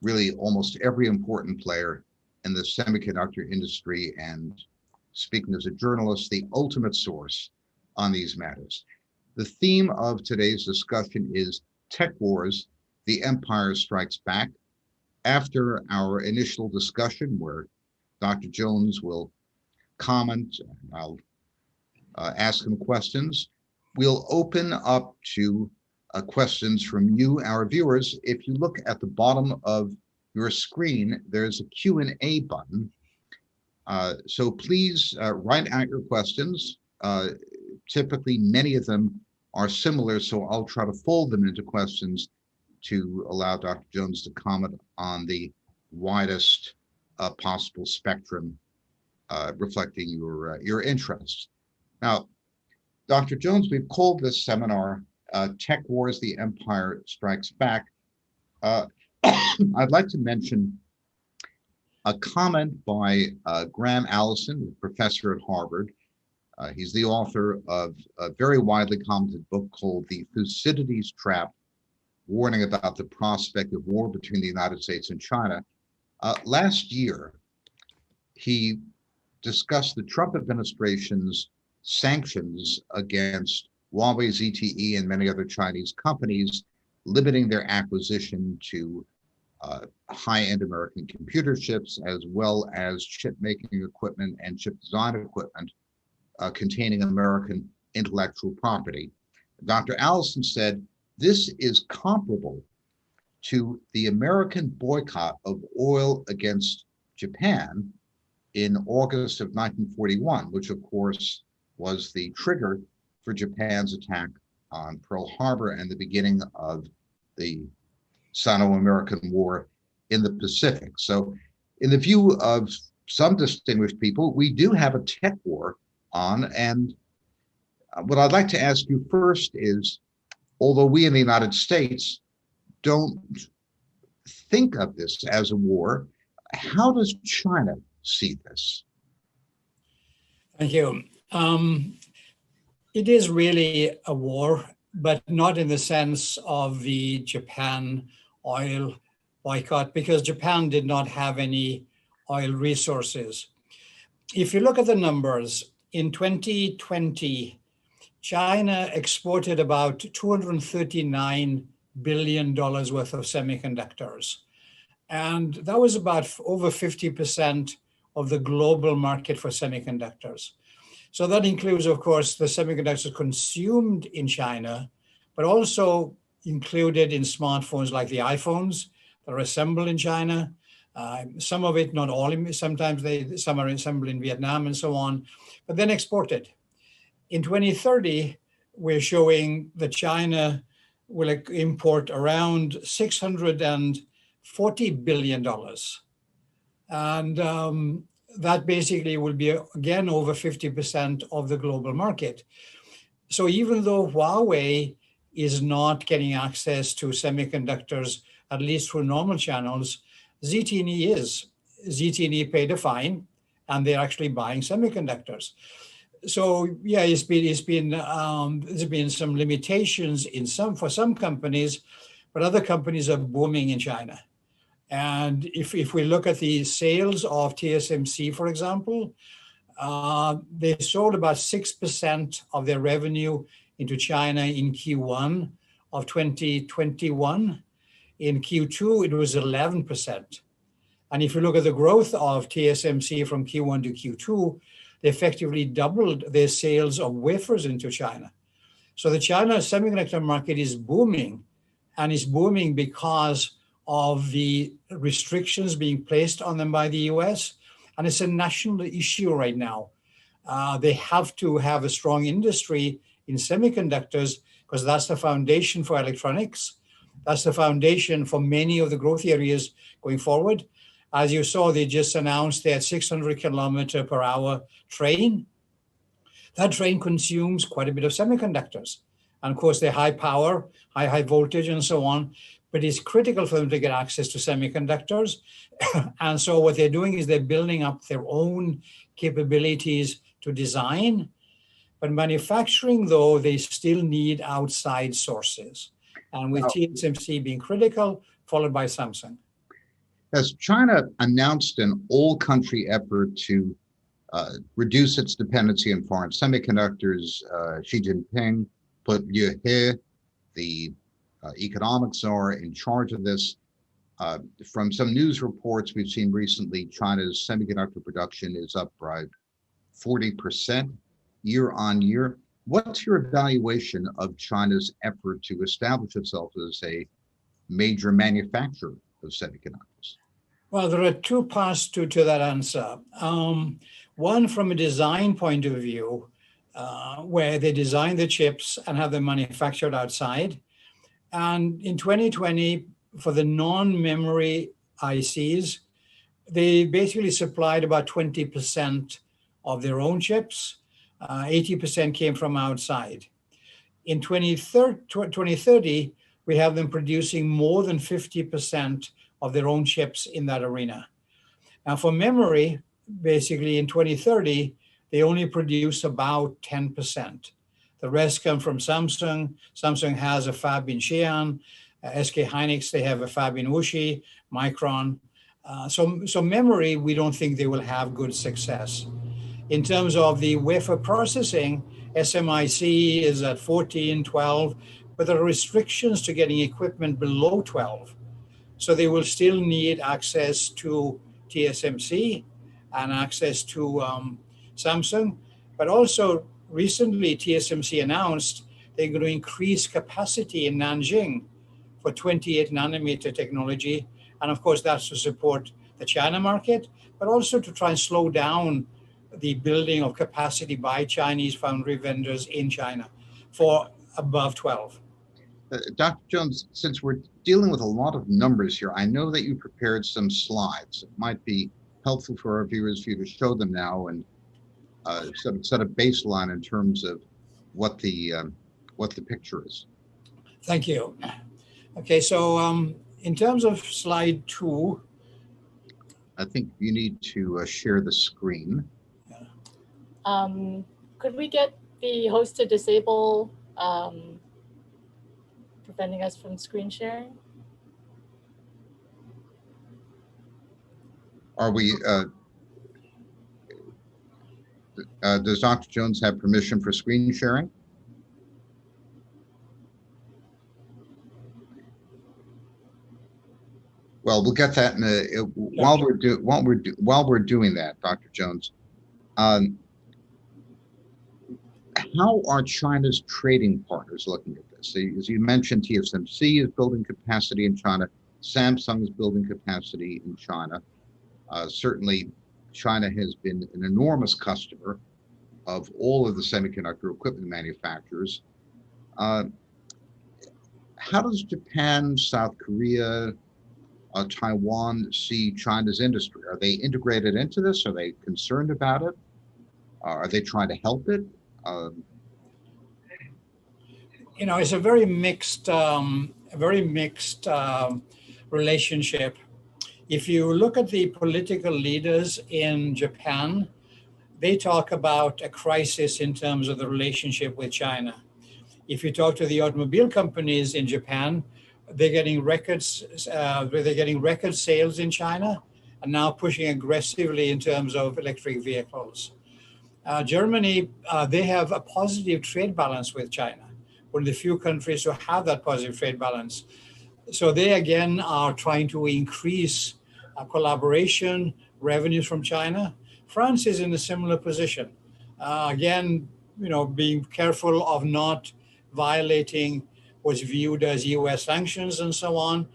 really almost every important player in the semiconductor industry, and speaking as a journalist, the ultimate source on these matters. The theme of today's discussion is Tech Wars, The Empire Strikes Back. After our initial discussion, where Dr. Jones will comment and I'll ask him questions, we'll open up to questions from you, our viewers. If you look at the bottom of your screen, there's a Q&A button. So please write out your questions. Typically, many of them are similar, so I'll try to fold them into questions to allow Dr. Jones to comment on the widest possible spectrum, reflecting your interests. Now, Dr. Jones, we've called this seminar Tech Wars, The Empire Strikes Back. I'd like to mention a comment by Graham Allison, a professor at Harvard. He's the author of a very widely commented book called The Thucydides Trap, warning about the prospect of war between the United States and China. Last year, he discussed the Trump administration's sanctions against Huawei, ZTE, and many other Chinese companies, limiting their acquisition to high-end American computer chips, as well as chip-making equipment and chip design equipment containing American intellectual property. Dr. Allison said, this is comparable to the American boycott of oil against Japan in August of 1941, which of course was the trigger for Japan's attack on Pearl Harbor and the beginning of the Sino-American War in the Pacific. So in the view of some distinguished people, we do have a tech war on. And what I'd like to ask you first is, although we in the United States don't think of this as a war, how does China see this? Thank you. It is really a war, but not in the sense of the Japan oil boycott, because Japan did not have any oil resources. If you look at the numbers, in 2020, China exported about $239 billion worth of semiconductors. And that was about over 50% of the global market for semiconductors. So that includes, of course, the semiconductors consumed in China, but also included in smartphones like the iPhones that are assembled in China. Some of it, not all, sometimes some are assembled in Vietnam and so on, but then exported. In 2030, we're showing that China will import around $640 billion. And that basically will be, again, over 50% of the global market. So even though Huawei is not getting access to semiconductors, at least through normal channels, ZTE is. ZTE paid a fine, and they're actually buying semiconductors. So yeah, there's been some limitations for some companies, but other companies are booming in China. And if we look at the sales of TSMC, for example, they sold about 6% of their revenue into China in Q1 of 2021. In Q2, it was 11%. And if you look at the growth of TSMC from Q1 to Q2, they effectively doubled their sales of wafers into China. So the China semiconductor market is booming, and is booming because of the restrictions being placed on them by the US. And it's a national issue right now. They have to have a strong industry in semiconductors because that's the foundation for electronics. That's the foundation for many of the growth areas going forward. As you saw, they just announced their 600 kilometer per hour train. That train consumes quite a bit of semiconductors. And of course, they're high power, high voltage and so on, but it's critical for them to get access to semiconductors. And so what they're doing is they're building up their own capabilities to design. But manufacturing, though, they still need outside sources. And with TSMC being critical, followed by Samsung. Has China announced an all-country effort to reduce its dependency on foreign semiconductors? Xi Jinping put Liu He, the economic czar, in charge of this. From some news reports we've seen recently, China's semiconductor production is up by 40% year on year. What's your evaluation of China's effort to establish itself as a major manufacturer of semiconductors? Well, there are two parts to that answer. One, from a design point of view, where they design the chips and have them manufactured outside. And in 2020, for the non-memory ICs, they basically supplied about 20% of their own chips. 80% came from outside. In 2030, we have them producing more than 50% of their own chips in that arena. Now, for memory, basically in 2030, they only produce about 10%. The rest come from Samsung. Samsung has a fab in Xi'an. SK Hynix, they have a fab in Wuxi, Micron. So memory, we don't think they will have good success. In terms of the wafer processing, SMIC is at 14, 12, but there are restrictions to getting equipment below 12. So they will still need access to TSMC and access to Samsung. But also recently, TSMC announced they're going to increase capacity in Nanjing for 28 nanometer technology. And of course, that's to support the China market, but also to try and slow down the building of capacity by Chinese foundry vendors in China for above 12. Dr. Jones, since we're dealing with a lot of numbers here, I know that you prepared some slides. It might be helpful for our viewers for you to show them now and set a baseline in terms of what the picture is. Thank you. Okay, so in terms of slide 2, I think you need to share the screen. Could we get the host to disable preventing us from screen sharing? Are we? Does Dr. Jones have permission for screen sharing? Well, we'll get that in a, while we're doing that, Dr. Jones. How are China's trading partners looking at this? As you mentioned, TSMC is building capacity in China. Samsung is building capacity in China. Certainly, China has been an enormous customer of all of the semiconductor equipment manufacturers. How does Japan, South Korea, Taiwan see China's industry? Are they integrated into this? Are they concerned about it? Are they trying to help it? It's a very mixed relationship. If you look at the political leaders in Japan, they talk about a crisis in terms of the relationship with China. If you talk to the automobile companies in Japan, they're getting record sales in China and now pushing aggressively in terms of electric vehicles. Germany, they have a positive trade balance with China, one of the few countries who have that positive trade balance. So they again are trying to increase collaboration, revenues from China. France is in a similar position. Again, being careful of not violating what's viewed as US sanctions and so on.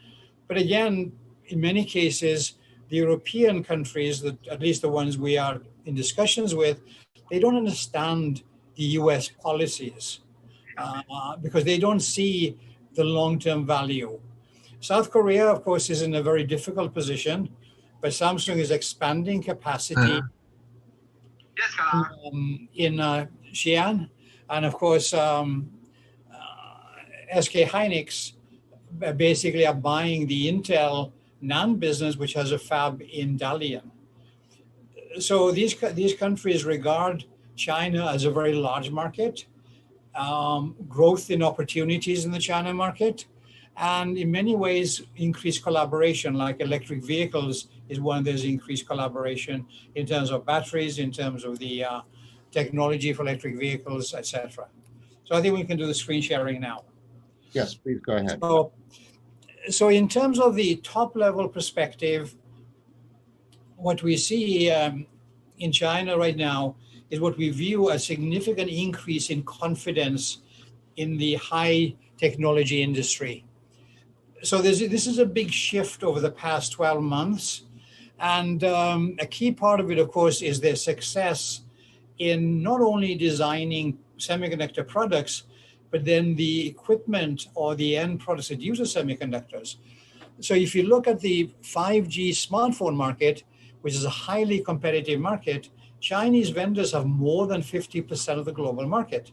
But again, in many cases, the European countries, at least the ones we are in discussions with, they don't understand the US policies because they don't see the long-term value. South Korea, of course, is in a very difficult position, but Samsung is expanding capacity in Xi'an. And of course, SK Hynix basically are buying the Intel NAND business, which has a fab in Dalian. So these countries regard China as a very large market, growth in opportunities in the China market, and in many ways increased collaboration, like electric vehicles is one. There's increased collaboration in terms of batteries, in terms of the technology for electric vehicles, etc. So I think we can do the screen sharing now. Yes, please go ahead. So in terms of the top level perspective, what we see in China right now is what we view a significant increase in confidence in the high technology industry. So this is a big shift over the past 12 months. And a key part of it, of course, is their success in not only designing semiconductor products, but then the equipment or the end products that use semiconductors. So if you look at the 5G smartphone market, which is a highly competitive market, Chinese vendors have more than 50% of the global market.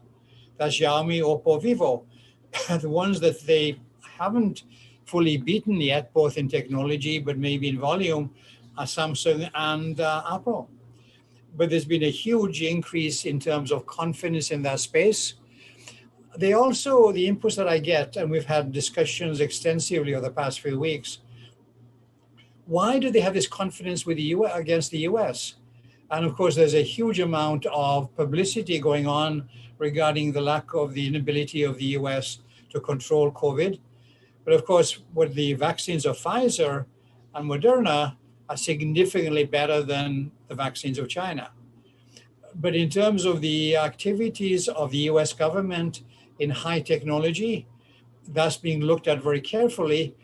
That's Xiaomi, Oppo, Vivo. The ones that they haven't fully beaten yet, both in technology, but maybe in volume, are Samsung and Apple. But there's been a huge increase in terms of confidence in that space. They also, the inputs that I get, and we've had discussions extensively over the past few weeks, why do they have this confidence with the US, against the US? And of course, there's a huge amount of publicity going on regarding the lack of the inability of the US to control COVID. But of course, with the vaccines of Pfizer and Moderna are significantly better than the vaccines of China. But in terms of the activities of the US government in high technology, that's being looked at very carefully.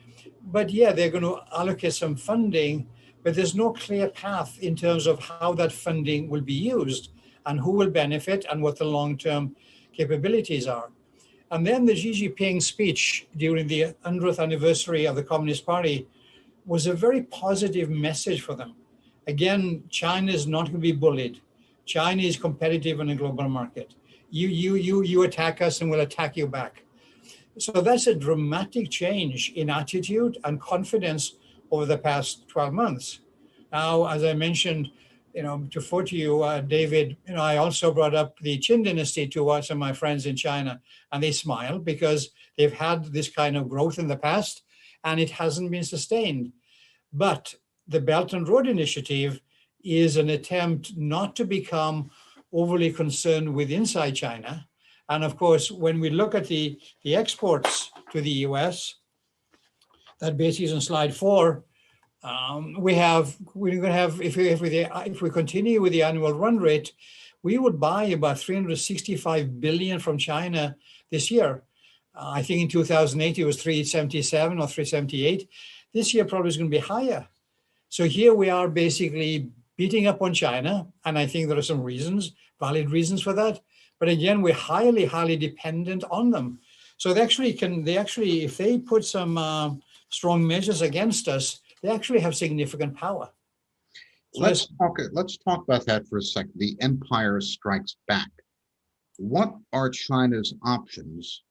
But yeah, they're going to allocate some funding, but there's no clear path in terms of how that funding will be used and who will benefit and what the long-term capabilities are. And then the Xi Jinping speech during the 100th anniversary of the Communist Party was a very positive message for them. Again, China is not going to be bullied. China is competitive in a global market. You attack us and we'll attack you back. So that's a dramatic change in attitude and confidence over the past 12 months. Now, as I mentioned, to you, David, I also brought up the Qin dynasty to some of my friends in China, and they smile because they've had this kind of growth in the past and it hasn't been sustained. But the Belt and Road Initiative is an attempt not to become overly concerned with inside China. And of course, when we look at the exports to the US, that basically is on slide 4, we're going to have, if we continue with the annual run rate, we would buy about 365 billion from China this year. I think in 2008 it was 377 or 378. This year probably is going to be higher. So here we are basically beating up on China, and I think there are some reasons, valid reasons for that. But again, we're highly, highly dependent on them. So they actually, if they put some strong measures against us, they actually have significant power. So let's talk about that for a second. The empire strikes back. What are China's options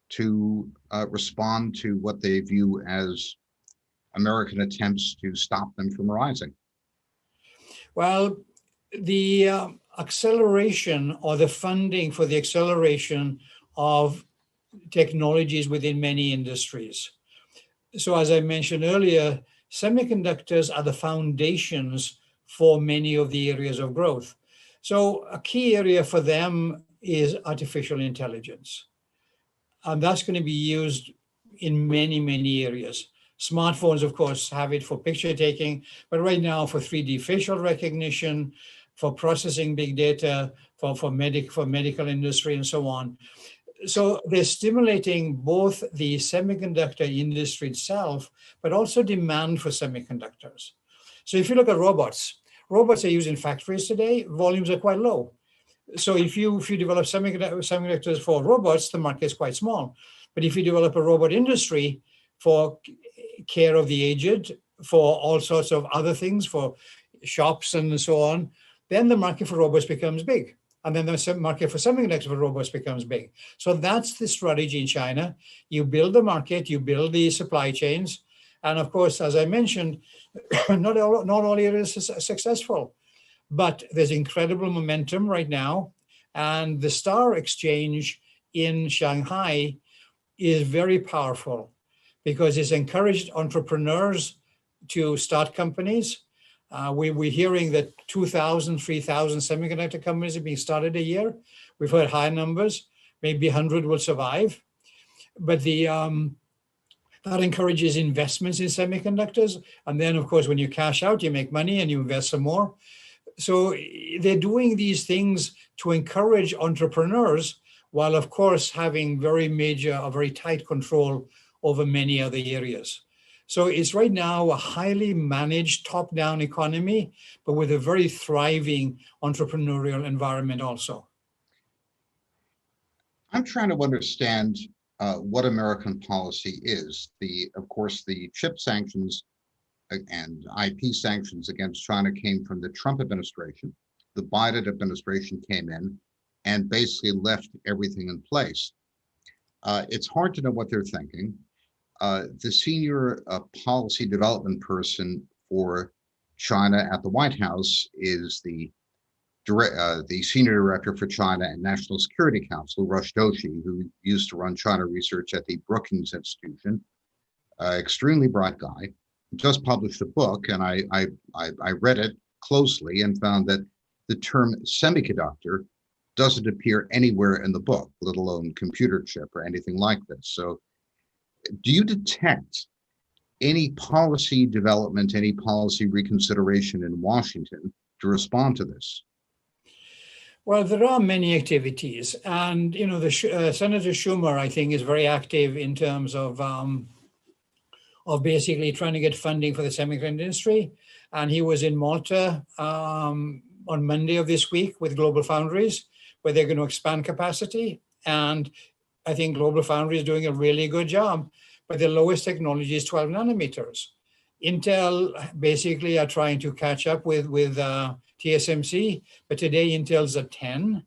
to respond to what they view as American attempts to stop them from rising? Well, the acceleration or the funding for the acceleration of technologies within many industries. So as I mentioned earlier, semiconductors are the foundations for many of the areas of growth. So a key area for them is artificial intelligence. And that's going to be used in many, many areas. Smartphones, of course, have it for picture taking, but right now for 3D facial recognition, for processing big data, for medical industry and so on. So they're stimulating both the semiconductor industry itself, but also demand for semiconductors. So if you look at robots are used in factories today, volumes are quite low. So if you develop semiconductors for robots, the market is quite small. But if you develop a robot industry for care of the aged, for all sorts of other things, for shops and so on, then the market for robots becomes big. And then the market for semiconductor for robots becomes big. So that's the strategy in China. You build the market, you build the supply chains. And of course, as I mentioned, not all areas are successful, but there's incredible momentum right now. And the Star Exchange in Shanghai is very powerful. because it's encouraged entrepreneurs to start companies. We're hearing that 2,000, 3,000 semiconductor companies are being started a year. We've heard high numbers, maybe 100 will survive. But that encourages investments in semiconductors. And then, of course, when you cash out, you make money and you invest some more. So they're doing these things to encourage entrepreneurs, while, of course, having very tight control over many other areas. So it's right now a highly managed top-down economy, but with a very thriving entrepreneurial environment also. I'm trying to understand what American policy is. Of course, the chip sanctions and IP sanctions against China came from the Trump administration. The Biden administration came in and basically left everything in place. It's hard to know what they're thinking. The senior policy development person for China at the White House is the senior director for China and National Security Council, Rush Doshi, who used to run China research at the Brookings Institution. Extremely bright guy. Just published a book, and I read it closely and found that the term semiconductor doesn't appear anywhere in the book, let alone computer chip or anything like this. So do you detect any policy development, any policy reconsideration in Washington to respond to this? Well, there are many activities, and Senator Schumer, I think, is very active in terms of basically trying to get funding for the semiconductor industry. And he was in Malta on Monday of this week with Global Foundries, where they're going to expand capacity. And I think Global Foundries is doing a really good job, but the lowest technology is 12 nanometers. Intel basically are trying to catch up with TSMC, but today Intel's at 10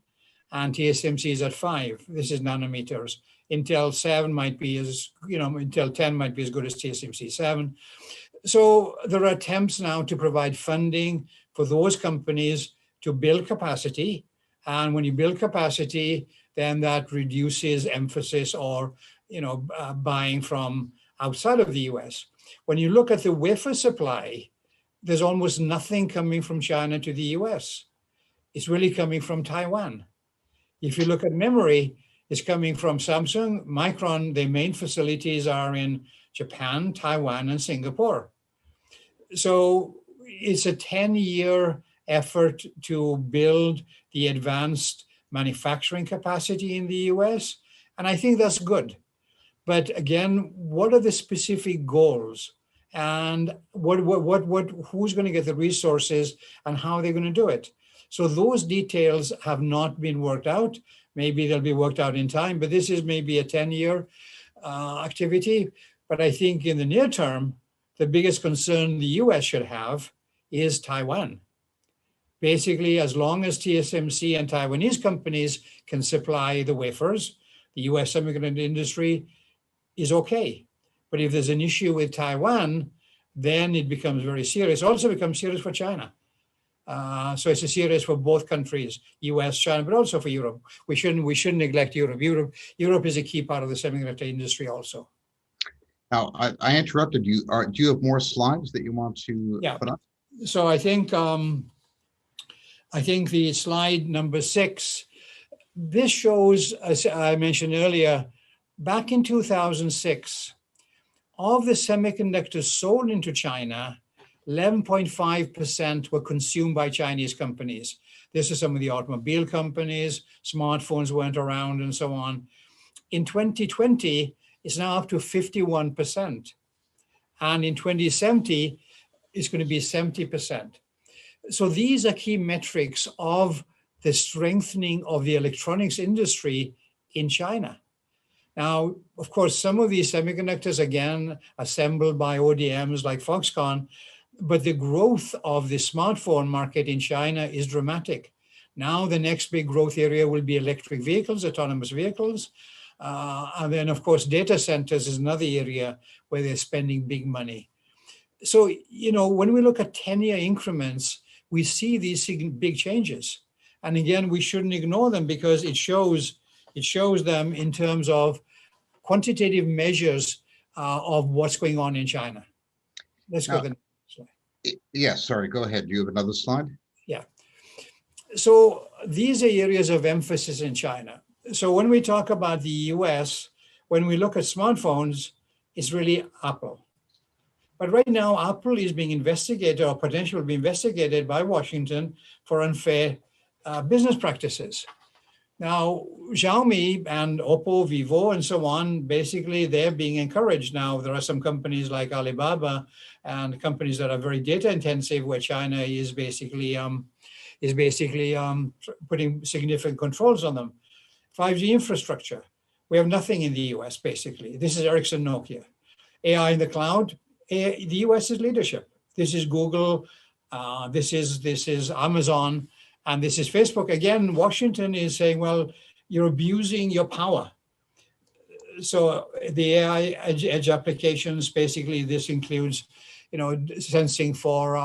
and TSMC is at 5. This is nanometers. Intel 7 might be Intel 10 might be as good as TSMC 7. So there are attempts now to provide funding for those companies to build capacity. And when you build capacity, then that reduces emphasis or buying from outside of the US. When you look at the wafer supply, there's almost nothing coming from China to the US. It's really coming from Taiwan. If you look at memory, it's coming from Samsung, Micron. Their main facilities are in Japan, Taiwan, and Singapore. So it's a 10-year effort to build the advanced manufacturing capacity in the US. And I think that's good. But again, what are the specific goals? And who's going to get the resources and how they're going to do it? So those details have not been worked out. Maybe they'll be worked out in time, but this is maybe a 10-year activity. But I think in the near term, the biggest concern the US should have is Taiwan. Basically, as long as TSMC and Taiwanese companies can supply the wafers, the US semiconductor industry is okay. But if there's an issue with Taiwan, then it becomes very serious. It also becomes serious for China. So it's a serious for both countries, US, China, but also for Europe. We shouldn't neglect Europe. Europe is a key part of the semiconductor industry also. Now, I interrupted you. Do you have more slides that you want to put up? So I think the slide number 6, this shows, as I mentioned earlier, back in 2006, of the semiconductors sold into China, 11.5% were consumed by Chinese companies. This is some of the automobile companies, smartphones weren't around, and so on. In 2020, it's now up to 51%. And in 2070, it's going to be 70%. So these are key metrics of the strengthening of the electronics industry in China. Now, of course, some of these semiconductors, again, assembled by ODMs like Foxconn, but the growth of the smartphone market in China is dramatic. Now, the next big growth area will be electric vehicles, autonomous vehicles. And then, of course, data centers is another area where they're spending big money. So, when we look at 10-year increments, we see these big changes. And again, we shouldn't ignore them because it shows them in terms of quantitative measures of what's going on in China. Let's go Now, to the next slide. Yes, sorry, go ahead. Do you have another slide? Yeah. So these are areas of emphasis in China. So when we talk about the US, when we look at smartphones, it's really Apple. But right now, Apple is being investigated or potentially be investigated by Washington for unfair business practices. Now, Xiaomi and Oppo, Vivo, and so on, basically they're being encouraged now. There are some companies like Alibaba and companies that are very data intensive, where China is basically putting significant controls on them. 5G infrastructure. We have nothing in the US, basically. This is Ericsson, Nokia. AI in the cloud. The US is leadership. This is Google. This is Amazon. And this is Facebook. Again, Washington is saying, well, you're abusing your power. So the AI edge applications, basically, this includes, sensing for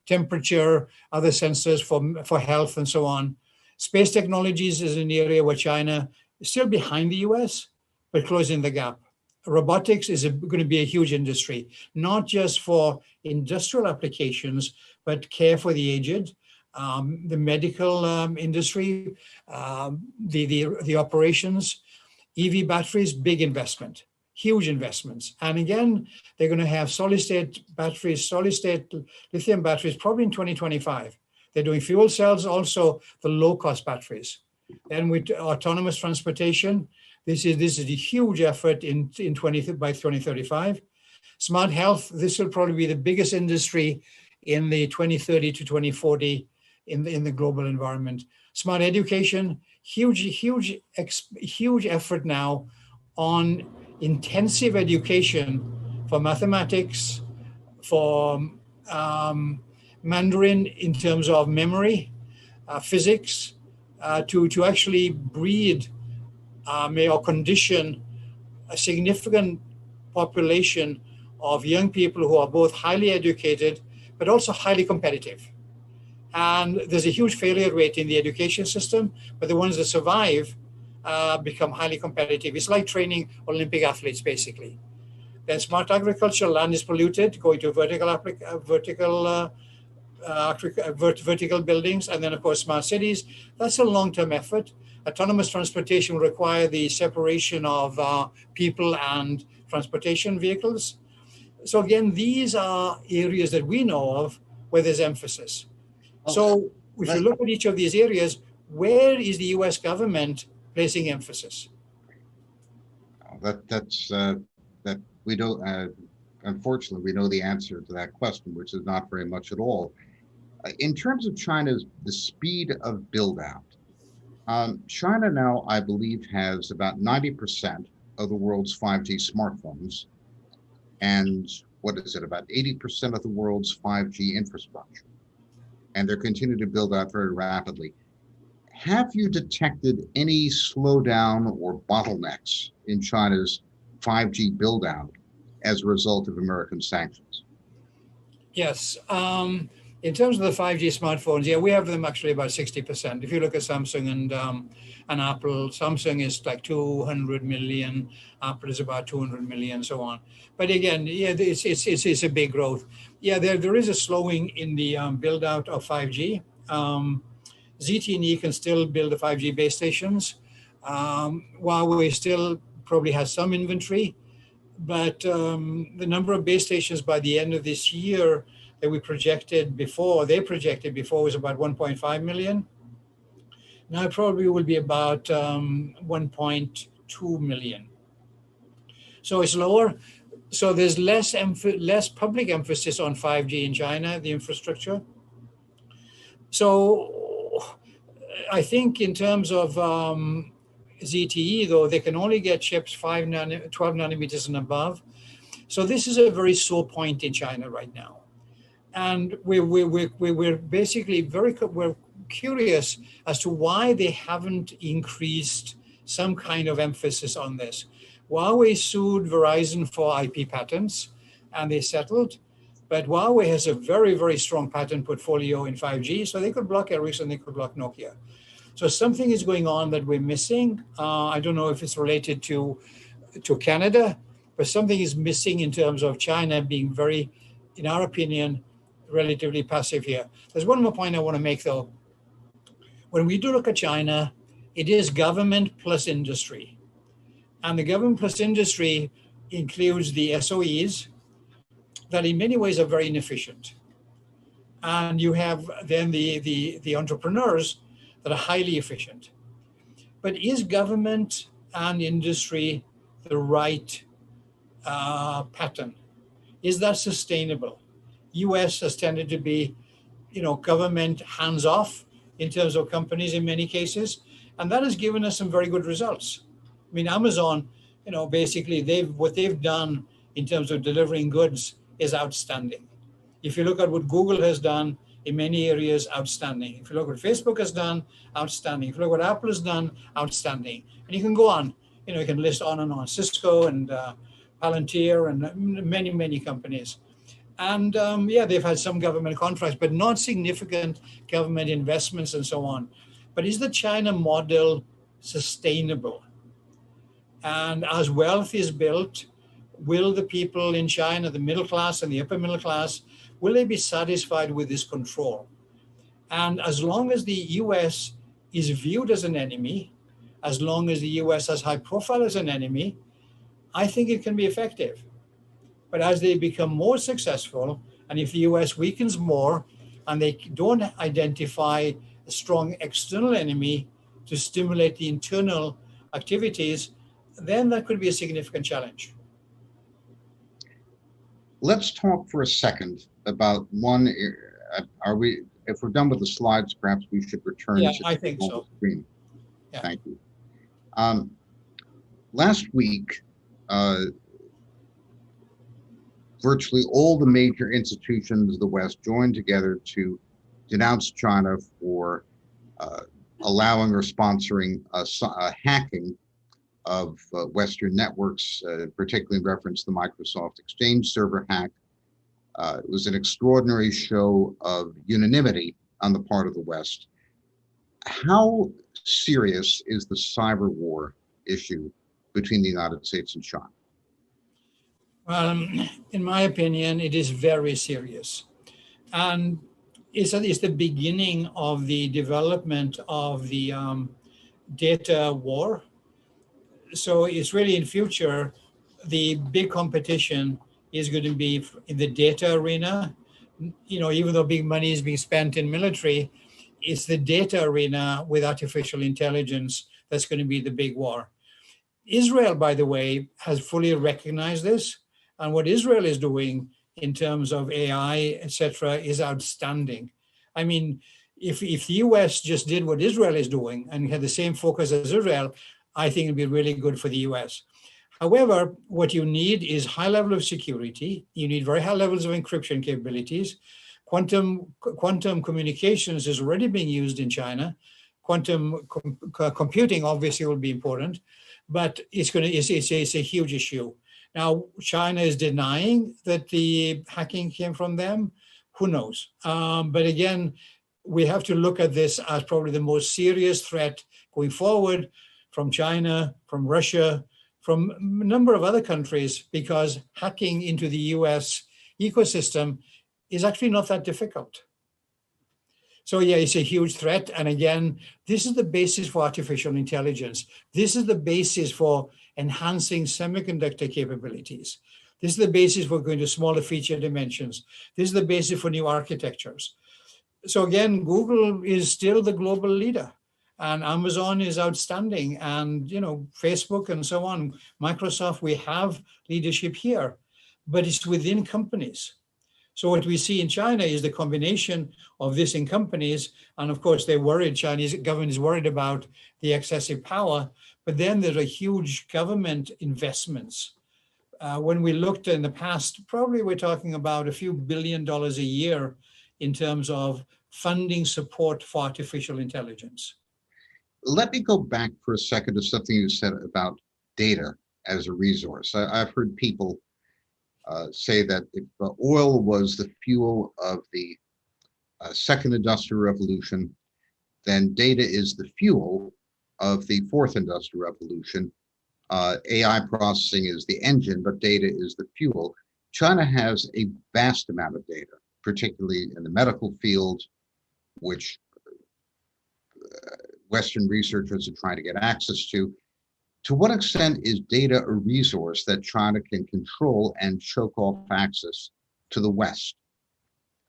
temperature, other sensors for health, and so on. Space technologies is an area where China is still behind the US, but closing the gap. Robotics is going to be a huge industry, not just for industrial applications, but care for the aged, the medical industry, the operations, EV batteries, big investment, huge investments. And again, they're going to have solid-state batteries, solid-state lithium batteries, probably in 2025. They're doing fuel cells, also the low-cost batteries. Then with autonomous transportation, this is a huge effort by 2035. Smart health, this will probably be the biggest industry in the 2030 to 2040 in the global environment. Smart education, huge effort now on intensive education for mathematics, for Mandarin in terms of memory, physics, to actually breed or condition a significant population of young people who are both highly educated, but also highly competitive. And there's a huge failure rate in the education system, but the ones that survive become highly competitive. It's like training Olympic athletes, basically. Then smart agriculture, land is polluted, going to vertical buildings, and then of course smart cities. That's a long-term effort. Autonomous transportation will require the separation of people and transportation vehicles. So again, these are areas that we know of where there's emphasis. So if you look at each of these areas, where is the US government placing emphasis? That we don't, unfortunately, we know the answer to that question, which is not very much at all. In terms of the speed of build out, China now, I believe, has about 90% of the world's 5G smartphones, and about 80% of the world's 5G infrastructure. And they're continuing to build out very rapidly. Have you detected any slowdown or bottlenecks in China's 5G build out as a result of American sanctions? Yes. In terms of the 5G smartphones, yeah, we have them actually about 60%. If you look at Samsung and Apple, Samsung is like 200 million, Apple is about 200 million, so on. But again, yeah, it's a big growth. Yeah, there is a slowing in the build out of 5G. ZTE can still build the 5G base stations. Huawei still probably has some inventory, but the number of base stations by the end of this year that they projected before was about 1.5 million. Now it probably will be about 1.2 million. So it's lower. So there's less public emphasis on 5G in China, the infrastructure. So I think in terms of ZTE, though, they can only get chips 12 nanometers and above. So this is a very sore point in China right now. And we're basically we're curious as to why they haven't increased some kind of emphasis on this. Huawei sued Verizon for IP patents, and they settled. But Huawei has a very, very strong patent portfolio in 5G, so they could block Ericsson, they could block Nokia. So something is going on that we're missing. I don't know if it's related to Canada, but something is missing in terms of China being very, in our opinion, relatively passive here. There's one more point I want to make though. When we do look at China, it is government plus industry. And the government plus industry includes the SOEs that in many ways are very inefficient. And you have then the entrepreneurs that are highly efficient. But is government and industry the right pattern? Is that sustainable? US has tended to be, government hands-off in terms of companies in many cases, and that has given us some very good results. I mean, Amazon, basically what they've done in terms of delivering goods is outstanding. If you look at what Google has done in many areas, outstanding. If you look at what Facebook has done, outstanding. If you look at what Apple has done, outstanding. And you can go on, you can list on and on, Cisco and Palantir and many, many companies. And they've had some government contracts, but not significant government investments and so on. But is the China model sustainable? And as wealth is built, will the people in China, the middle class and the upper middle class, will they be satisfied with this control? And as long as the US is viewed as an enemy, as long as the US has high profile as an enemy, I think it can be effective. But as they become more successful, and if the US weakens more, and they don't identify a strong external enemy to stimulate the internal activities, then that could be a significant challenge. Let's talk for a second about one. If we're done with the slides, perhaps we should return to I the think so. screen. Yeah. Thank you. Last week, virtually all the major institutions of the West joined together to denounce China for allowing or sponsoring hacking of Western networks, particularly in reference to the Microsoft Exchange server hack. It was an extraordinary show of unanimity on the part of the West. How serious is the cyber war issue between the United States and China? In my opinion, it is very serious. And it's the beginning of the development of the data war. So it's really in future, the big competition is going to be in the data arena. Even though big money is being spent in military, it's the data arena with artificial intelligence that's going to be the big war. Israel, by the way, has fully recognized this. And what Israel is doing in terms of AI, et cetera, is outstanding. I mean, if the US just did what Israel is doing and had the same focus as Israel, I think it'd be really good for the US. However, what you need is high level of security. You need very high levels of encryption capabilities. Quantum communications is already being used in China. Quantum computing obviously will be important, but it's a huge issue. Now, China is denying that the hacking came from them. Who knows? But again, we have to look at this as probably the most serious threat going forward from China, from Russia, from a number of other countries, because hacking into the US ecosystem is actually not that difficult. So yeah, it's a huge threat. And again, this is the basis for artificial intelligence. This is the basis for enhancing semiconductor capabilities. This is the basis for going to smaller feature dimensions. This is the basis for new architectures. So again, Google is still the global leader, and Amazon is outstanding, and Facebook and so on, Microsoft, we have leadership here, but it's within companies. So what we see in China is the combination of this in companies, and of course they're worried, Chinese government is worried about the excessive power, but then there are huge government investments. When we looked in the past, probably we're talking about a few $1 billion a year in terms of funding support for artificial intelligence. Let me go back for a second to something you said about data as a resource. I've heard people say that if oil was the fuel of the second industrial revolution, then data is the fuel of the fourth industrial revolution. AI processing is the engine, but data is the fuel. China has a vast amount of data, particularly in the medical field, which Western researchers are trying to get access to. To what extent is data a resource that China can control and choke off access to the West?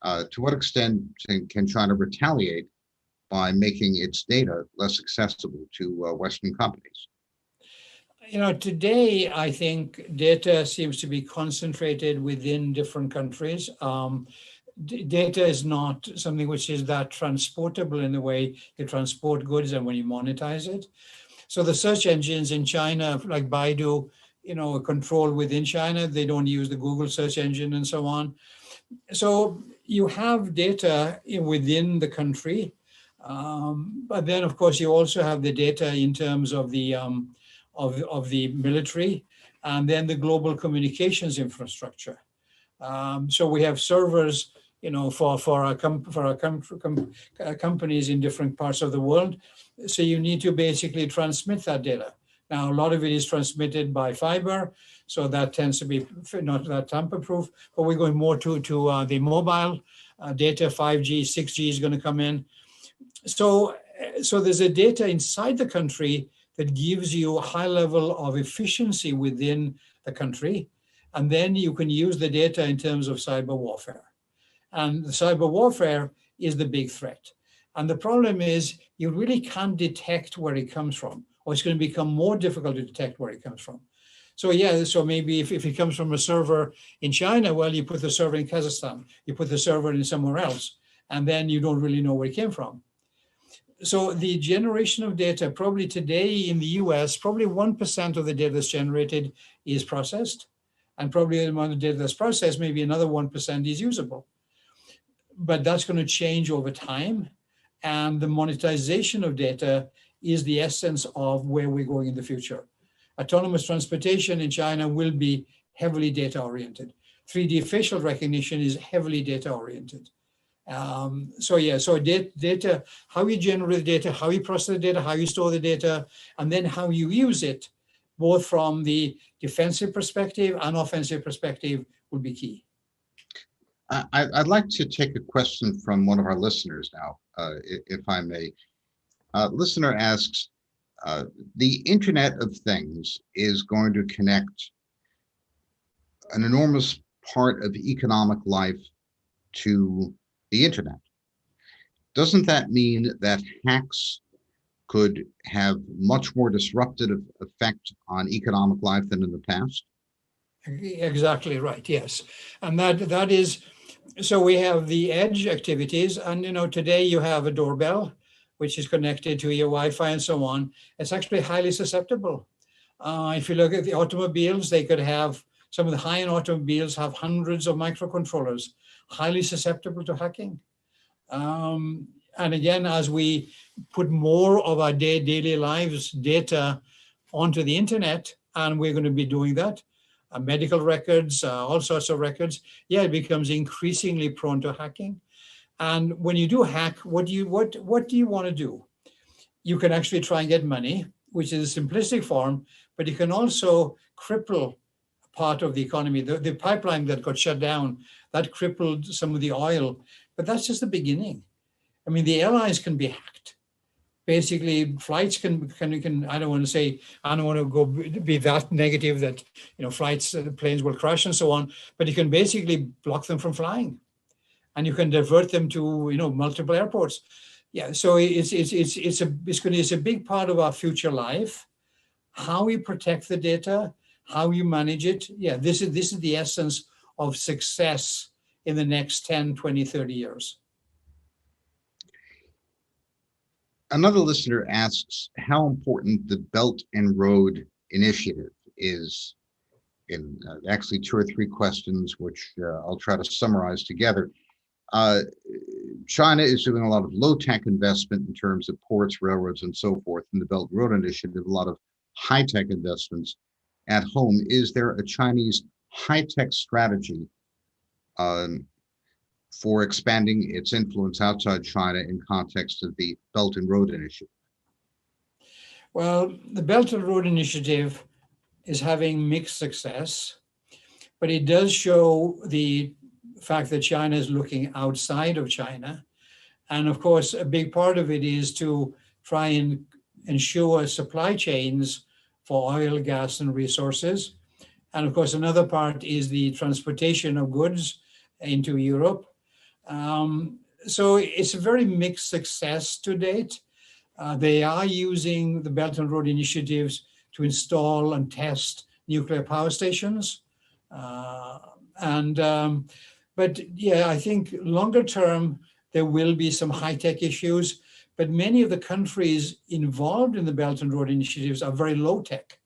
To what extent can China retaliate by making its data less accessible to Western companies? Today, I think data seems to be concentrated within different countries. Data is not something which is that transportable in the way you transport goods and when you monetize it. So the search engines in China, like Baidu, are controlled within China. They don't use the Google search engine and so on. So you have data within the country, but then of course you also have the data in terms of the military, and then the global communications infrastructure. So we have servers, for our companies in different parts of the world. So you need to basically transmit that data. Now, a lot of it is transmitted by fiber, so that tends to be not that tamper-proof, but we're going more to the mobile data. 5G, 6G is going to come in. So there's a data inside the country that gives you a high level of efficiency within the country, and then you can use the data in terms of cyber warfare. And the cyber warfare is the big threat. And the problem is you really can't detect where it comes from, or it's going to become more difficult to detect where it comes from. So maybe if it comes from a server in China, well, you put the server in Kazakhstan, you put the server in somewhere else, and then you don't really know where it came from. So the generation of data, probably today in the US, probably 1% of the data that's generated is processed, and probably the amount of data that's processed, maybe another 1% is usable. But that's going to change over time. And the monetization of data is the essence of where we're going in the future. Autonomous transportation in China will be heavily data-oriented. 3D facial recognition is heavily data-oriented. So data, how you generate data, how you process the data, how you store the data, and then how you use it, both from the defensive perspective and offensive perspective, will be key. I'd like to take a question from one of our listeners now, if I may. Listener asks, the Internet of Things is going to connect an enormous part of economic life to the Internet. Doesn't that mean that hacks could have much more disruptive effect on economic life than in the past? Exactly right, yes. And that is, so we have the edge activities, and today you have a doorbell which is connected to your Wi-Fi and so on. It's actually highly susceptible. If you look at the automobiles, they could have, some of the high-end automobiles have hundreds of microcontrollers, highly susceptible to hacking. And again, as we put more of our daily lives data onto the internet, and we're going to be doing that, medical records, all sorts of records, it becomes increasingly prone to hacking. And when you do hack, what do you want to do? You can actually try and get money, which is a simplistic form, but you can also cripple part of the economy. The pipeline that got shut down, that crippled some of the oil, but that's just the beginning. I mean, the airlines can be hacked. Basically, flights can I don't want to go be that negative that flights, planes will crash and so on, but you can basically block them from flying, and you can divert them to multiple airports. So it's a big part of our future life. How we protect the data, how you manage it. This is the essence of success in the next 10, 20, 30 years. Another listener asks how important the Belt and Road Initiative is, in actually 2 or 3 questions, which I'll try to summarize together. China is doing a lot of low-tech investment in terms of ports, railroads, and so forth. In the Belt and Road Initiative, a lot of high-tech investments at home. Is there a Chinese high-tech strategy for expanding its influence outside China in context of the Belt and Road Initiative? Well, the Belt and Road Initiative is having mixed success, but it does show the fact that China is looking outside of China. And of course, a big part of it is to try and ensure supply chains for oil, gas, and resources. And of course, another part is the transportation of goods into Europe. So it's a very mixed success to date. They are using the Belt and Road initiatives to install and test nuclear power stations. But yeah, I think longer term, there will be some high-tech issues, but many of the countries involved in the Belt and Road initiatives are very low-tech.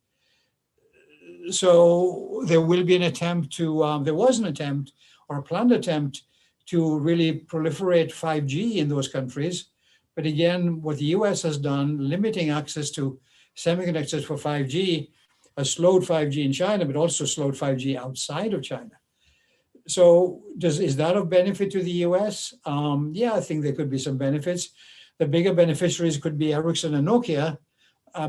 So there will be an attempt to, there was an attempt or a planned attempt to really proliferate 5G in those countries. But again, what the US has done, limiting access to semiconductors for 5G, has slowed 5G in China, but also slowed 5G outside of China. So is that of benefit to the US? Yeah, I think there could be some benefits. The bigger beneficiaries could be Ericsson and Nokia,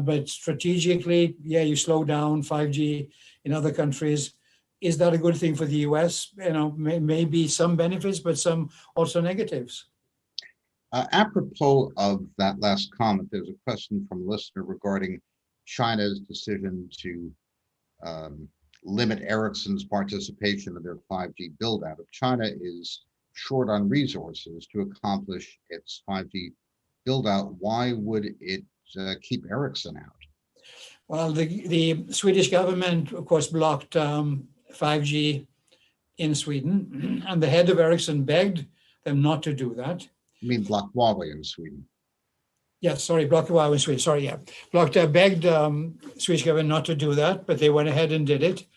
but strategically, yeah, you slow down 5G in other countries. Is that a good thing for the US? You know, maybe some benefits, but some also negatives. Apropos of that last comment, there's a question from a listener regarding China's decision to limit Ericsson's participation in their 5G build-out. If China is short on resources to accomplish its 5G build-out, why would it keep Ericsson out? Well, the Swedish government, of course, blocked 5G in Sweden, and the head of Ericsson begged them not to do that. You mean block Huawei in Sweden? Yes, sorry, blocked Huawei in Sweden. Sorry, yeah. Begged Swedish government not to do that, but they went ahead and did it.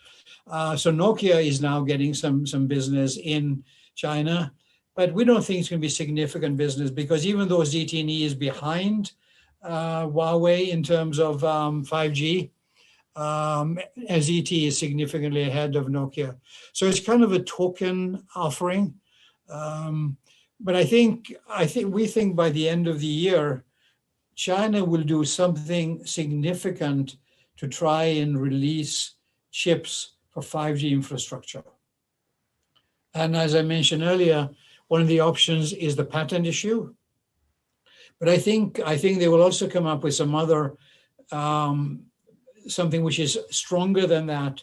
So Nokia is now getting some business in China, but we don't think it's going to be significant business because even though ZTE is behind Huawei in terms of 5G, ZTE is significantly ahead of Nokia. So it's kind of a token offering. But I think we think by the end of the year, China will do something significant to try and release chips for 5G infrastructure. And as I mentioned earlier, one of the options is the patent issue. But I think they will also come up with some other something which is stronger than that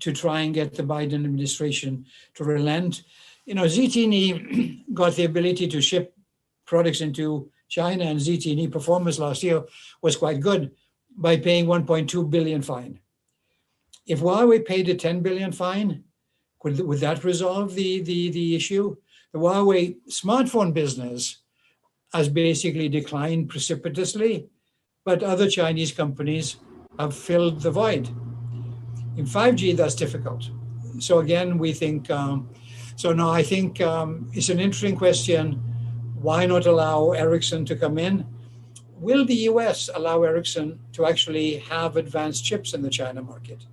to try and get the Biden administration to relent. You know, ZTE got the ability to ship products into China, and ZTE performance last year was quite good by paying 1.2 billion fine. If Huawei paid a 10 billion fine, would that resolve the issue? The Huawei smartphone business has basically declined precipitously, but other Chinese companies have filled the void. In 5G, that's difficult. So again, we think, I think it's an interesting question. Why not allow Ericsson to come in? Will the US allow Ericsson to actually have advanced chips in the China market?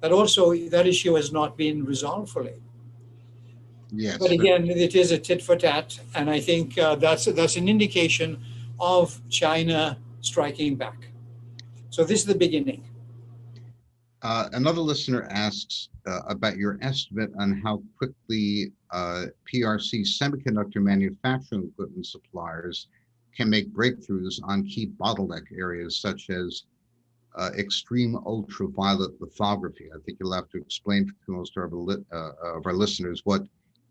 That issue has not been resolved fully. Yes. But again, it is a tit for tat, and I think that's an indication of China striking back. So this is the beginning. Another listener asks about your estimate on how quickly PRC semiconductor manufacturing equipment suppliers can make breakthroughs on key bottleneck areas such as extreme ultraviolet lithography. I think you'll have to explain to most of our listeners what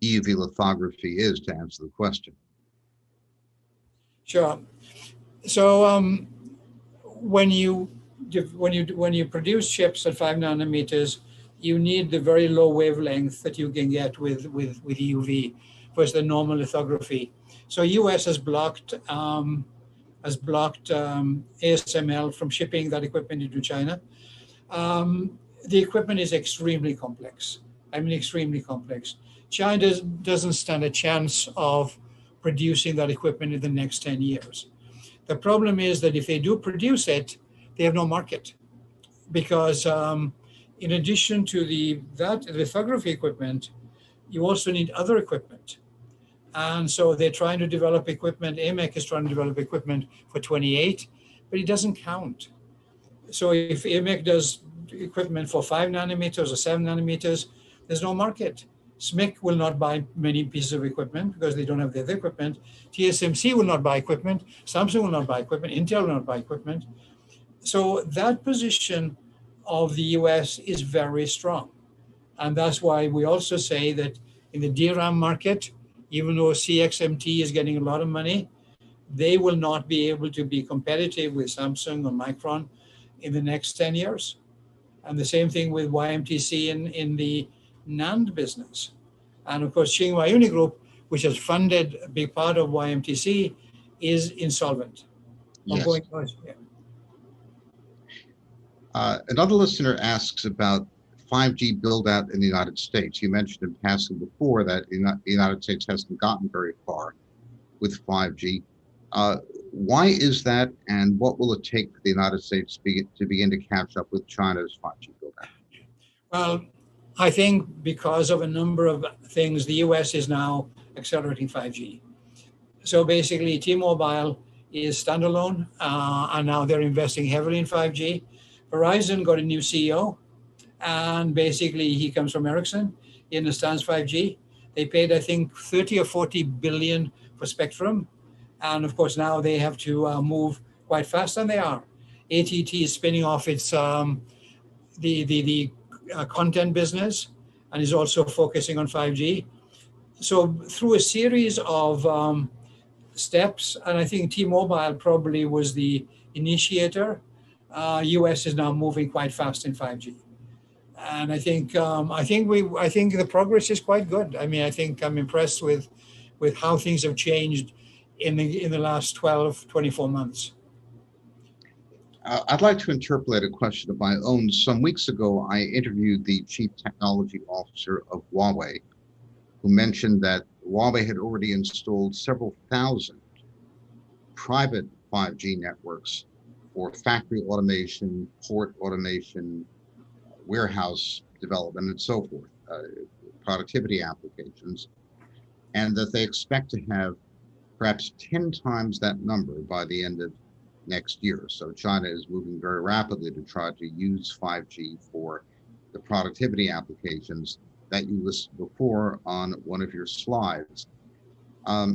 EUV lithography is to answer the question. Sure. So when you produce chips at 5 nanometers, you need the very low wavelength that you can get with EUV versus the normal lithography. So US has blocked ASML from shipping that equipment into China. The equipment is extremely complex. I mean, extremely complex. China doesn't stand a chance of producing that equipment in the next 10 years. The problem is that if they do produce it, they have no market because in addition to that lithography equipment, you also need other equipment. And so they're trying to develop equipment. AMEC is trying to develop equipment for 28, but it doesn't count. So if AMEC does equipment for 5 nanometers or 7 nanometers, there's no market. SMIC will not buy many pieces of equipment because they don't have the other equipment. TSMC will not buy equipment. Samsung will not buy equipment. Intel will not buy equipment. So that position of the US is very strong. And that's why we also say that in the DRAM market, even though CXMT is getting a lot of money, they will not be able to be competitive with Samsung or Micron in the next 10 years. And the same thing with YMTC in the NAND business. And of course, Tsinghua Unigroup, which has funded a big part of YMTC, is insolvent. Yes. Yeah. Another listener asks about 5G build out in the United States. You mentioned in passing before that the United States hasn't gotten very far with 5G. Why is that, and what will it take for the United States to begin to catch up with China's 5G build out? Well, I think because of a number of things, the US is now accelerating 5G. So basically, T-Mobile is standalone, and now they're investing heavily in 5G. Verizon got a new CEO, and basically he comes from Ericsson. He understands 5G. They paid, I think, 30 or 40 billion for spectrum. And of course, now they have to move quite fast, and they are. AT&T is spinning off its the content business and is also focusing on 5G. So through a series of steps, and I think T-Mobile probably was the initiator, US is now moving quite fast in 5G. And I think the progress is quite good. I mean, I think I'm impressed with how things have changed in the last 12, 24 months. I'd like to interpolate a question of my own. Some weeks ago, I interviewed the chief technology officer of Huawei, who mentioned that Huawei had already installed several thousand private 5G networks for factory automation, port automation, warehouse development, and so forth, productivity applications, and that they expect to have perhaps 10 times that number by the end of next year. So China is moving very rapidly to try to use 5G for the productivity applications that you listed before on one of your slides. I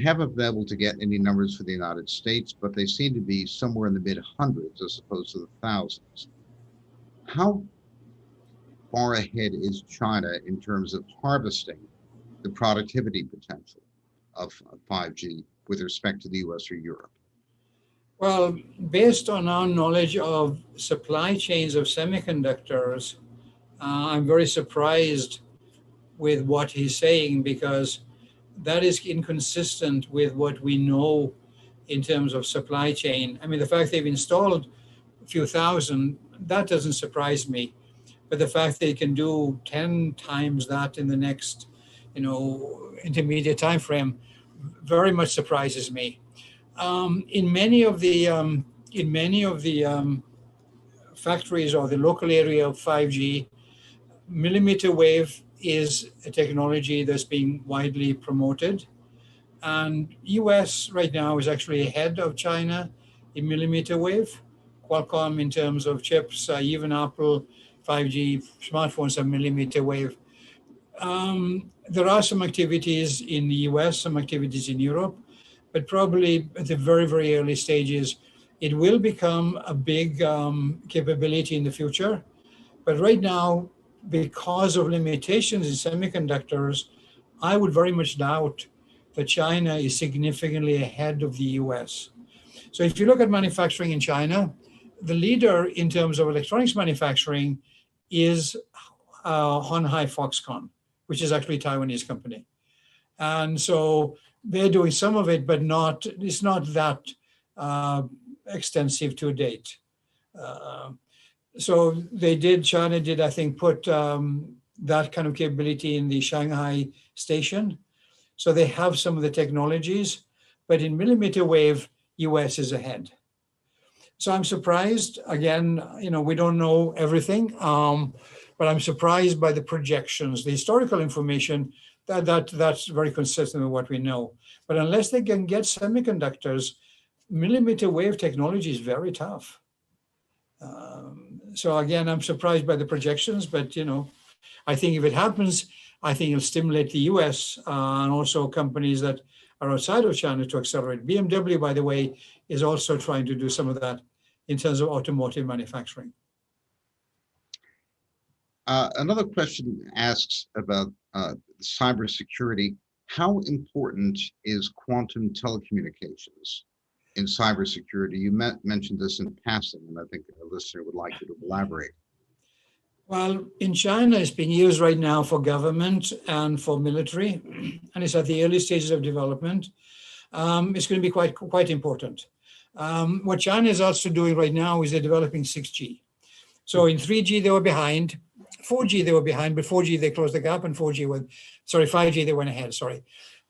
haven't been able to get any numbers for the United States, but they seem to be somewhere in the mid hundreds as opposed to the thousands. How far ahead is China in terms of harvesting the productivity potential of 5G with respect to the US or Europe? Well, based on our knowledge of supply chains of semiconductors, I'm very surprised with what he's saying, because that is inconsistent with what we know in terms of supply chain. I mean, the fact they've installed a few thousand, that doesn't surprise me. But the fact they can do 10 times that in the next, intermediate time frame very much surprises me. In many of the factories or the local area of 5G, millimeter wave is a technology that's being widely promoted. And US right now is actually ahead of China in millimeter wave. Qualcomm in terms of chips, even Apple 5G smartphones are millimeter wave. There are some activities in the US, some activities in Europe, but probably at the very, very early stages, it will become a big capability in the future. But right now, because of limitations in semiconductors, I would very much doubt that China is significantly ahead of the US. So if you look at manufacturing in China, the leader in terms of electronics manufacturing is Honhai Foxconn, which is actually a Taiwanese company. And so they're doing some of it, but it's not that extensive to date. So China did, I think, put that kind of capability in the Shanghai station. So they have some of the technologies, but in millimeter wave, US is ahead. So I'm surprised. Again, we don't know everything, but I'm surprised by the projections, the historical information. That's very consistent with what we know. But unless they can get semiconductors, millimeter wave technology is very tough. So again, I'm surprised by the projections, but I think if it happens, I think it'll stimulate the US and also companies that are outside of China to accelerate. BMW, by the way, is also trying to do some of that in terms of automotive manufacturing. Another question asks about cybersecurity. How important is quantum telecommunications in cybersecurity? You mentioned this in passing, and I think a listener would like you to elaborate. Well, in China, it's being used right now for government and for military, and it's at the early stages of development. It's going to be quite important. What China is also doing right now is they're developing 6G. So in 3G, they were behind. 4G, they were behind, but 4G, they closed the gap, and 5G, they went ahead, sorry.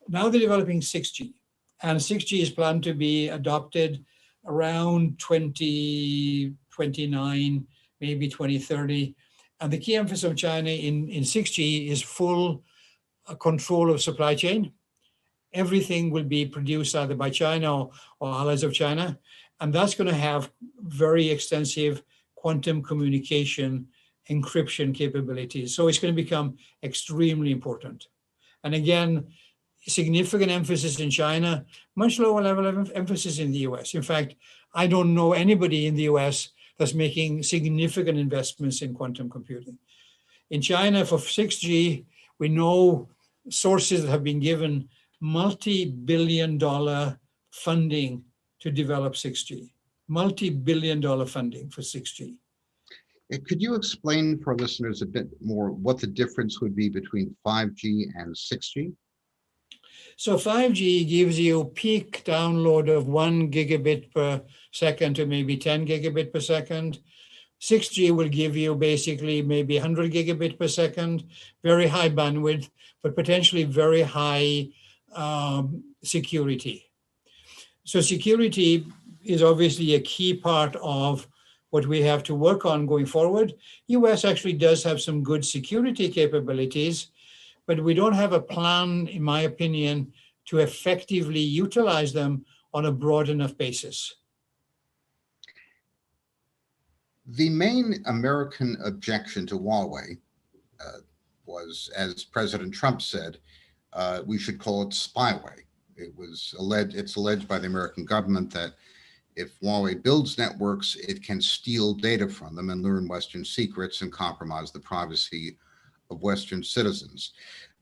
Now they're developing 6G, and 6G is planned to be adopted around 2029, maybe 2030. And the key emphasis of China in 6G is full control of supply chain. Everything will be produced either by China or allies of China. And that's going to have very extensive quantum communication encryption capabilities. So it's going to become extremely important. And again, significant emphasis in China, much lower level of emphasis in the US. In fact, I don't know anybody in the US that's making significant investments in quantum computing. In China, for 6G, we know sources that have been given multi-billion-dollar funding to develop 6G, multi-billion-dollar funding for 6G. Could you explain for listeners a bit more what the difference would be between 5G and 6G? So 5G gives you peak download of 1 gigabit per second to maybe 10 gigabit per second. 6G will give you basically maybe 100 gigabit per second, very high bandwidth, but potentially very high security. So security is obviously a key part of what we have to work on going forward. US actually does have some good security capabilities, but we don't have a plan, in my opinion, to effectively utilize them on a broad enough basis. The main American objection to Huawei was, as President Trump said, we should call it spyware. It's alleged by the American government that if Huawei builds networks, it can steal data from them and learn Western secrets and compromise the privacy of Western citizens.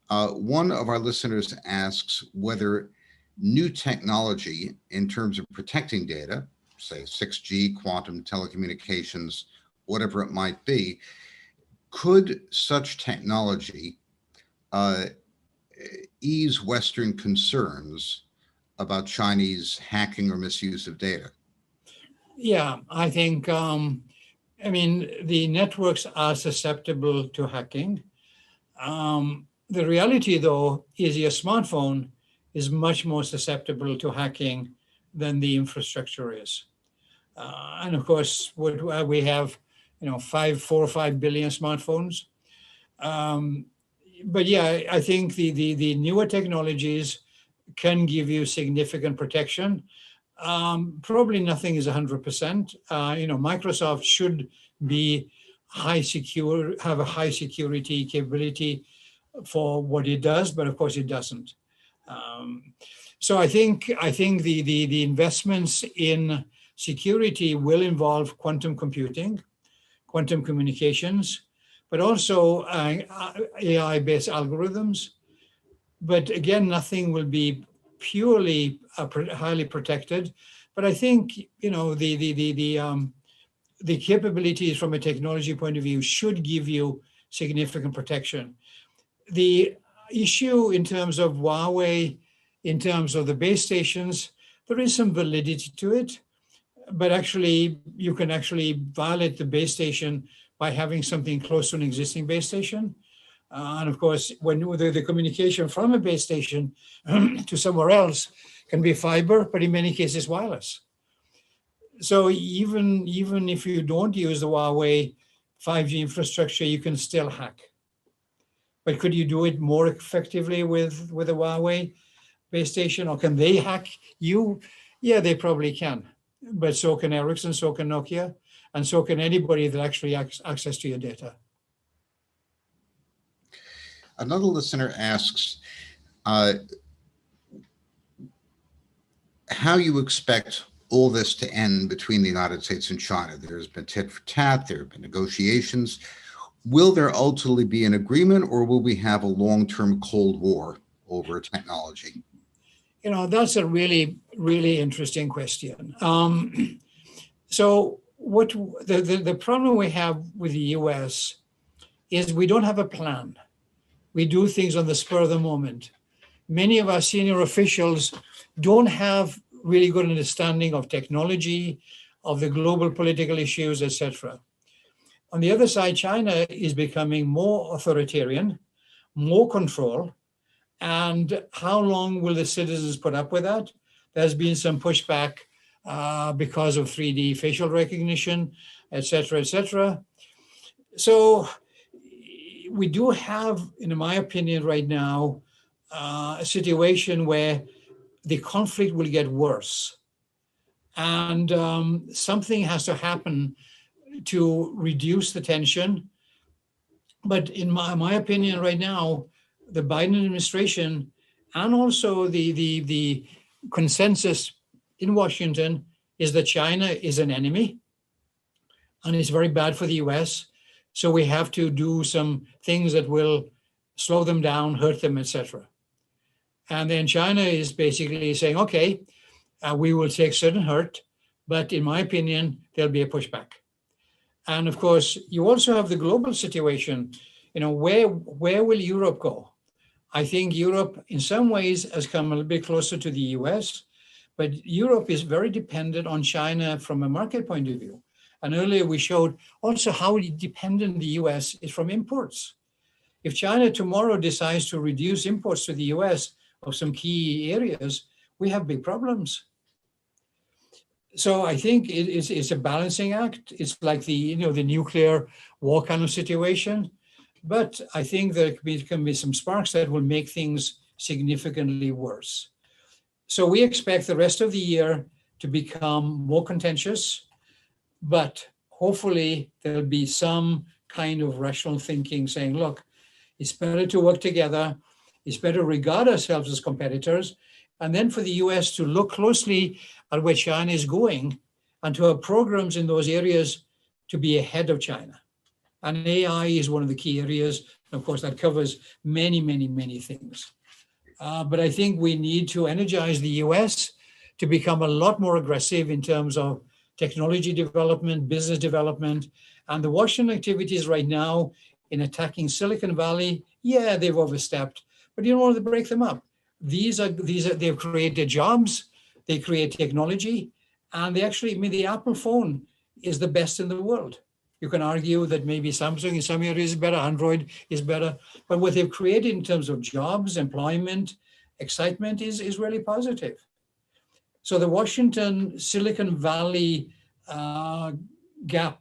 One of our listeners asks whether new technology in terms of protecting data, say 6G, quantum telecommunications, whatever it might be, could such technology ease Western concerns about Chinese hacking or misuse of data? Yeah, I think, the networks are susceptible to hacking. The reality, though, is your smartphone is much more susceptible to hacking than the infrastructure is. And of course, we have, 4 or 5 billion smartphones. But yeah, I think the newer technologies can give you significant protection. Probably nothing is 100%. Microsoft should be have a high security capability for what it does, but of course it doesn't. So I think the investments in security will involve quantum computing, quantum communications, but also AI-based algorithms. But again, nothing will be purely highly protected. But I think the capabilities from a technology point of view should give you significant protection. The issue in terms of Huawei, in terms of the base stations, there is some validity to it, but actually you can actually violate the base station by having something close to an existing base station. And of course, when the communication from a base station to somewhere else can be fiber, but in many cases wireless. So even if you don't use the Huawei 5G infrastructure, you can still hack. But could you do it more effectively with a Huawei base station, or can they hack you? Yeah, they probably can. But so can Ericsson, so can Nokia. and so can anybody that actually access to your data. Another listener asks how you expect all this to end between the United States and China. There's been tit for tat, there have been negotiations. Will there ultimately be an agreement, or will we have a long-term Cold War over technology? You know, that's a really, really interesting question. So what the problem we have with the US is we don't have a plan. We do things on the spur of the moment. Many of our senior officials don't have really good understanding of technology, of the global political issues, etc. On the other side, China is becoming more authoritarian, more control. And how long will the citizens put up with that? There's been some pushback because of 3D facial recognition, et cetera, et cetera. So we do have, in my opinion, right now, a situation where the conflict will get worse. And something has to happen to reduce the tension. But in my opinion right now, the Biden administration and also the consensus in Washington is that China is an enemy and it's very bad for the US. So we have to do some things that will slow them down, hurt them, etc. And then China is basically saying, okay, we will take certain hurt, but in my opinion, there'll be a pushback. And of course, you also have the global situation. You know, where will Europe go? I think Europe, in some ways, has come a little bit closer to the US, but Europe is very dependent on China from a market point of view. And earlier we showed also how dependent the US is from imports. If China tomorrow decides to reduce imports to the US of some key areas, we have big problems. So I think it's a balancing act. It's like the nuclear war kind of situation. But I think there can be some sparks that will make things significantly worse. So we expect the rest of the year to become more contentious, but hopefully there'll be some kind of rational thinking saying, look, it's better to work together. It's better to regard ourselves as competitors. And then for the US to look closely at where China is going and to have programs in those areas to be ahead of China. And AI is one of the key areas. And of course, that covers many, many, many things. But I think we need to energize the US to become a lot more aggressive in terms of technology development, business development. And the Washington activities right now in attacking Silicon Valley, yeah, they've overstepped, but you don't want to break them up. They've created jobs, they create technology, and the Apple phone is the best in the world. You can argue that maybe Samsung in some areas is better, Android is better, but what they've created in terms of jobs, employment, excitement is really positive. So the Washington Silicon Valley gap,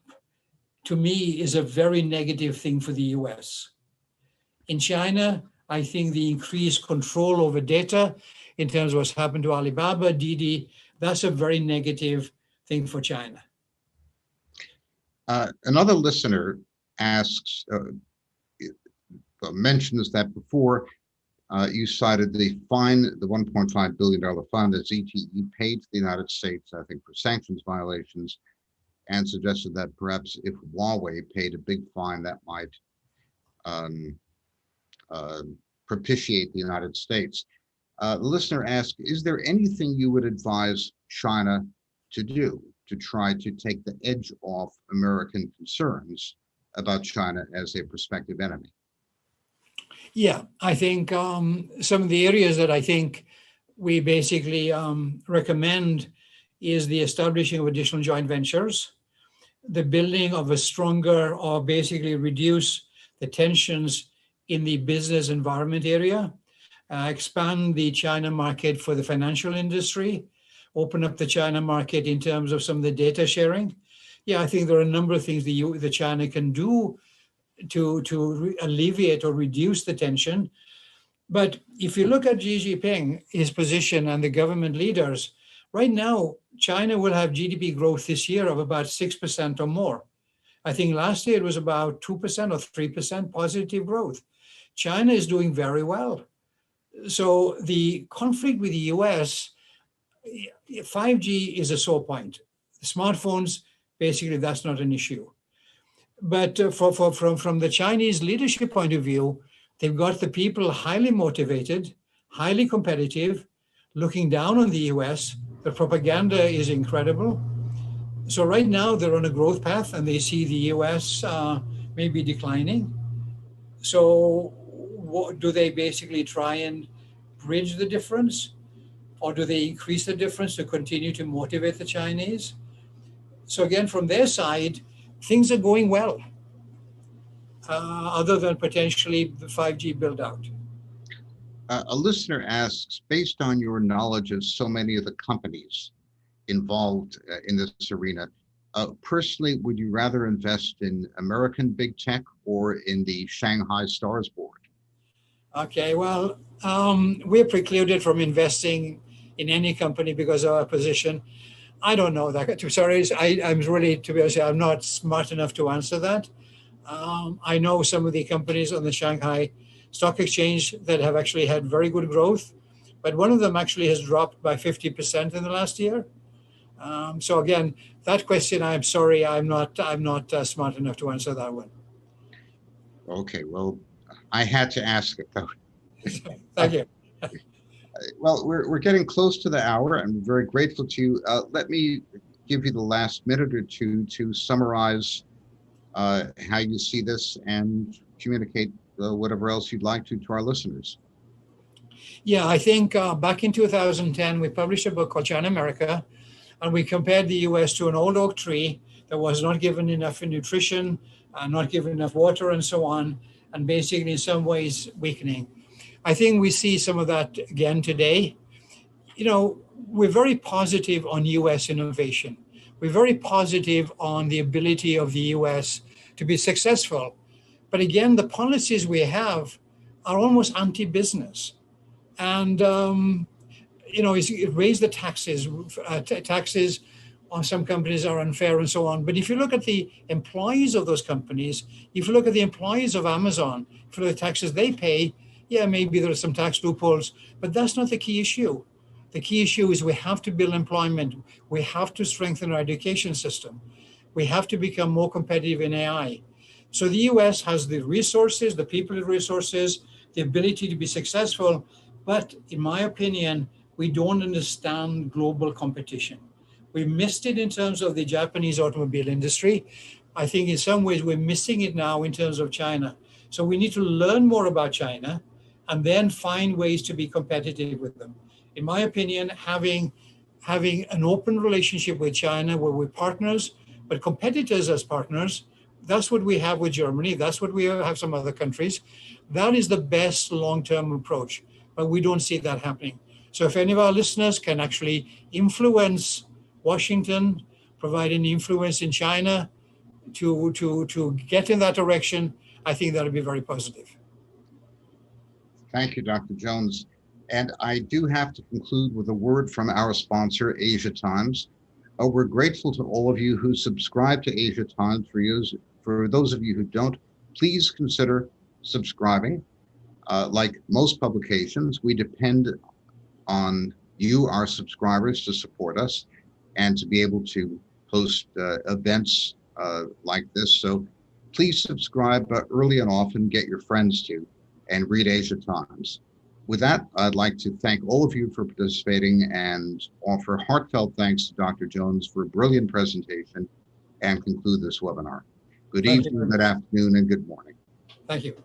to me, is a very negative thing for the US. In China, I think the increased control over data in terms of what's happened to Alibaba, Didi, that's a very negative thing for China. Another listener asks, mentions that before you cited the fine, the $1.5 billion fine that ZTE paid to the United States, I think, for sanctions violations, and suggested that perhaps if Huawei paid a big fine, that might propitiate the United States. The listener asks, is there anything you would advise China to do to try to take the edge off American concerns about China as a prospective enemy? Yeah, I think some of the areas that I think we basically recommend is the establishing of additional joint ventures, the building of a stronger, or basically reduce the tensions in the business environment area, expand the China market for the financial industry, open up the China market in terms of some of the data sharing. Yeah, I think there are a number of things that China can do to alleviate or reduce the tension. But if you look at Xi Jinping, his position, and the government leaders, Right now, China will have GDP growth this year of about 6% or more. I think last year it was about 2% or 3% positive growth. China is doing very well. So the conflict with the US, 5G is a sore point. Smartphones, basically, that's not an issue. But from the Chinese leadership point of view, they've got the people highly motivated, highly competitive, looking down on the US. The propaganda is incredible. So right now they're on a growth path and they see the US maybe declining. So do they basically try and bridge the difference? Or do they increase the difference to continue to motivate the Chinese? So again, from their side, things are going well, other than potentially the 5G build out. A listener asks, based on your knowledge of so many of the companies involved in this arena, personally, would you rather invest in American big tech or in the Shanghai Stars board? Okay, well, we're precluded from investing in any company because of our position. I don't know that. Sorry, I'm really, to be honest, I'm not smart enough to answer that. I know some of the companies on the Shanghai Stock Exchange that have actually had very good growth, but one of them actually has dropped by 50% in the last year. So again, that question, I'm sorry, I'm not smart enough to answer that one. Okay, well, I had to ask it though. Thank you. Well, we're getting close to the hour. I'm very grateful to you. Let me give you the last minute or two to summarize how you see this and communicate whatever else you'd like to our listeners. Yeah, I think back in 2010, we published a book called China America, and we compared the US to an old oak tree that was not given enough nutrition, not given enough water, and so on, and basically in some ways weakening. I think we see some of that again today. You know, we're very positive on US innovation. We're very positive on the ability of the US to be successful. But again, the policies we have are almost anti-business. And, you know, it raised the taxes. Taxes on some companies are unfair and so on. But if you look at the employees of those companies, if you look at the employees of Amazon, for the taxes they pay, yeah, maybe there are some tax loopholes, but that's not the key issue. The key issue is we have to build employment. We have to strengthen our education system. We have to become more competitive in AI. So the US has the resources, the people resources, the ability to be successful. But in my opinion, we don't understand global competition. We missed it in terms of the Japanese automobile industry. I think in some ways we're missing it now in terms of China. So we need to learn more about China and then find ways to be competitive with them. In my opinion, having an open relationship with China where we're partners, but competitors as partners, that's what we have with Germany. That's what we have some other countries. That is the best long-term approach, but we don't see that happening. So if any of our listeners can actually influence Washington, provide any influence in China to get in that direction, I think that would be very positive. Thank you, Dr. Jones. And I do have to conclude with a word from our sponsor, AsiaTimes. We're grateful to all of you who subscribe to AsiaTimes. For those of you who don't, please consider subscribing. Like most publications, we depend on you, our subscribers, to support us and to be able to host events like this. So please subscribe early and often, get your friends to, and read AsiaTimes. With that, I'd like to thank all of you for participating and offer heartfelt thanks to Dr. Jones for a brilliant presentation and conclude this webinar. Good evening, good afternoon, and good morning. Thank you.